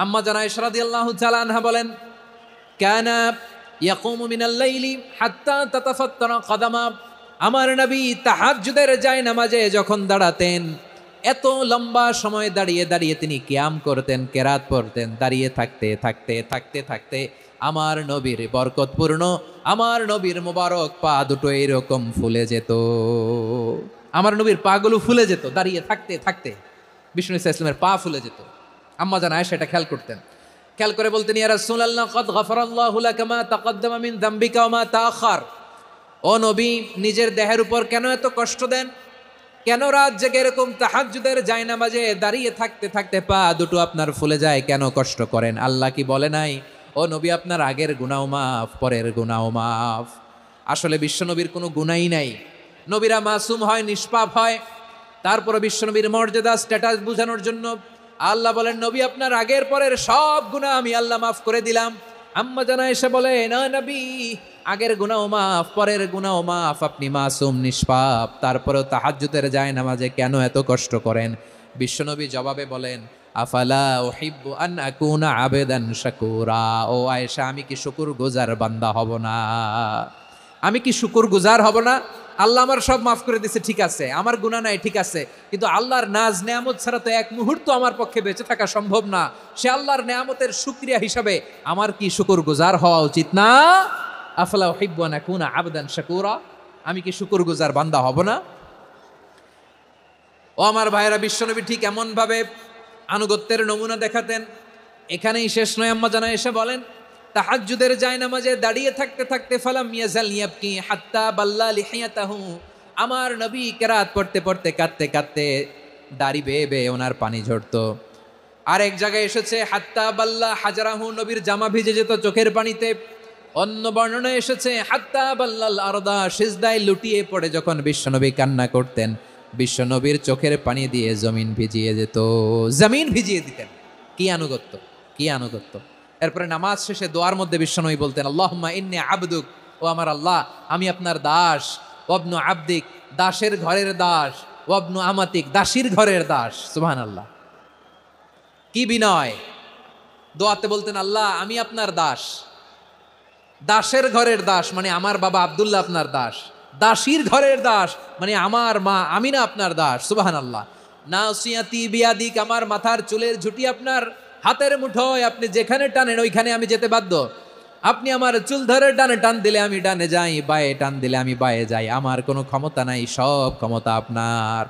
আম্মা জান আয়েশা রাদিয়াল্লাহু তাআলা আনহা বলেন, কানা ইয়াকুমু মিনাল লাইলি হাত্তা তাতাফাত্তারা কদামা। আমার নবী তাহাজ্জুদের জায়নামাজে যখন দাঁড়াতেন, এত লম্বা সময় দাঁড়িয়ে দাঁড়িয়ে তিনি কিয়াম করতেন, কেরাত পড়তেন। দাঁড়িয়ে থাকতে থাকতে থাকতে থাকতে আমার নবীর বরকতপূর্ণ, আমার নবীর মোবারক পা দুটো এরকম ফুলে যেত। আমার নবীর পাগুলো ফুলে যেত দাঁড়িয়ে থাকতে থাকতে। বিষ্ণু ইসা ইসলামের পা ফুলে যেত। আম্মা জান আয়েশা এটা খেয়াল করতেন। খেয়াল করে বলতেন, ইয়া রাসূলুল্লাহ কদ গফারাল্লাহু লাকা মা তাকদ্দামা মিন যামবিকা ওয়া মা তাআখার। ও নবী, নিজের দেহের উপর কেন এত কষ্ট দেন? কেন রাত জেগে এরকম তাহাজ্জুদের জায়নামাজে দাঁড়িয়ে থাকতে থাকতে পা দুটো আপনার ফুলে যায়? কেন কষ্ট করেন? আল্লাহ কি বলে নাই, ও নবী আপনার আগের গুনাহ মাফ, পরের গুনাহ মাফ? আসলে বিশ্বনবীর কোনো গুনাহই নাই। নবীরা মাসুম হয়, নিষ্পাপ হয়। তারপরে বিশ্বনবীর মর্যাদা, স্ট্যাটাস বোঝানোর জন্য আল্লাহ বলেন, নবী আপনার আগের পরের সব গুনাহ আমি আল্লাহ মাফ করে দিলাম। আম্মা জান আয়েশা বলে, না নবী, আগের গুনাহ মাফ, পরের গুনাহ মাফ, আপনি মাসুম, নিষ্পাপ, তারপরেও তাহাজ্জুদের জায়নামাজে কেন এত কষ্ট করেন? বিশ্বনবী জবাবে বলেন, আফালা উহিব্বু আন আকুনা আবেদান শাকুরা। ও আয়েশা, আমি কি শুকরগুজার বান্দা হব না? আমি কি শুকরগুজার হব না? আল্লাহ আমার সব মাফ করে দিয়েছে, ঠিক আছে, আমার গুনাহ নাই, ঠিক আছে, কিন্তু আল্লাহর নাজ নেয়ামত ছাড়া তো এক মুহূর্ত আমার পক্ষে বেঁচে থাকা সম্ভব না। সে আল্লাহর নেয়ামতের শুকরিয়া হিসাবে আমার কি শুকরগুজার হওয়া উচিত না? আফলা উহিব্বু আন আকুনা আবদান শাকুরা। আমি কি শুকরগুজার বান্দা হব না? ও আমার ভাইয়েরা, বিশ্বনবী ঠিক এমন ভাবে আনুগত্যের নমুনা দেখাতেন। এখানেই শেষ নয়। আম্মা জান আয়েশা বলেন, তাহাজ্জুদের জায়নামাজে দাঁড়িয়ে থাকতে থাকতে ফালাম ইয়াজাল ইয়াবকি হাত্তা বাল্লা লিহিয়াতাহু। আমার নবী কেরাত পড়তে পড়তে কাঁদতে কাঁদতে দাড়ি বেয়ে বেয়ে ওনার পানি ঝরতো। আর এক জায়গায় এসেছে হাত্তা বাল্লা হাজারাহু, নবীর জামা ভিজে যেত চোখের পানিতে। অন্য বর্ণনায় এসেছে হাত্তা বাল্লাল আরদা, সিজদায় লুটিয়ে পড়ে যখন বিশ্বনবী কান্না করতেন, বিশ্বনবীর চোখের পানি দিয়ে জমিন ভিজিয়ে যেত, জমিন ভিজিয়ে দিতেন। কি আনুগত্য, কি আনুগত্য! এরপরে নামাজ শেষে দোয়ার মধ্যে বিশ্বনবী বলতেন, আল্লাহুম্মা ইন্নী আবদুক, ও আমার আল্লাহ, আমি আপনার দাস। ওয়াবনু আবদিক, দাসের ঘরের দাস। ওয়াবনু আমাতিক, দাসীর ঘরের দাস। সুবহানাল্লাহ, কি বিনয়! দোয়াতে বলতেন, আল্লাহ আমি আপনার দাস। দাসের ঘরের দাস মানে আমার বাবা আব্দুল্লাহ আপনার দাস। দাসীর ঘরের দাস মানে আমার মা আমিনা আপনার দাস। সুবহানাল্লাহ। নাসিয়াতি বিয়াদিক, আমার মাথার চুলের ঝুঁটি আপনার হাতের মুঠোয়, আপনি যেখানে টানেন ওইখানে আমি যেতে বাধ্য। আপনি আমার চুল ধরে ডানে টান দিলে আমি ডানে যাই, বায়ে টান দিলে আমি বায়ে যাই। আমার কোনো ক্ষমতা নাই, সব ক্ষমতা আপনার।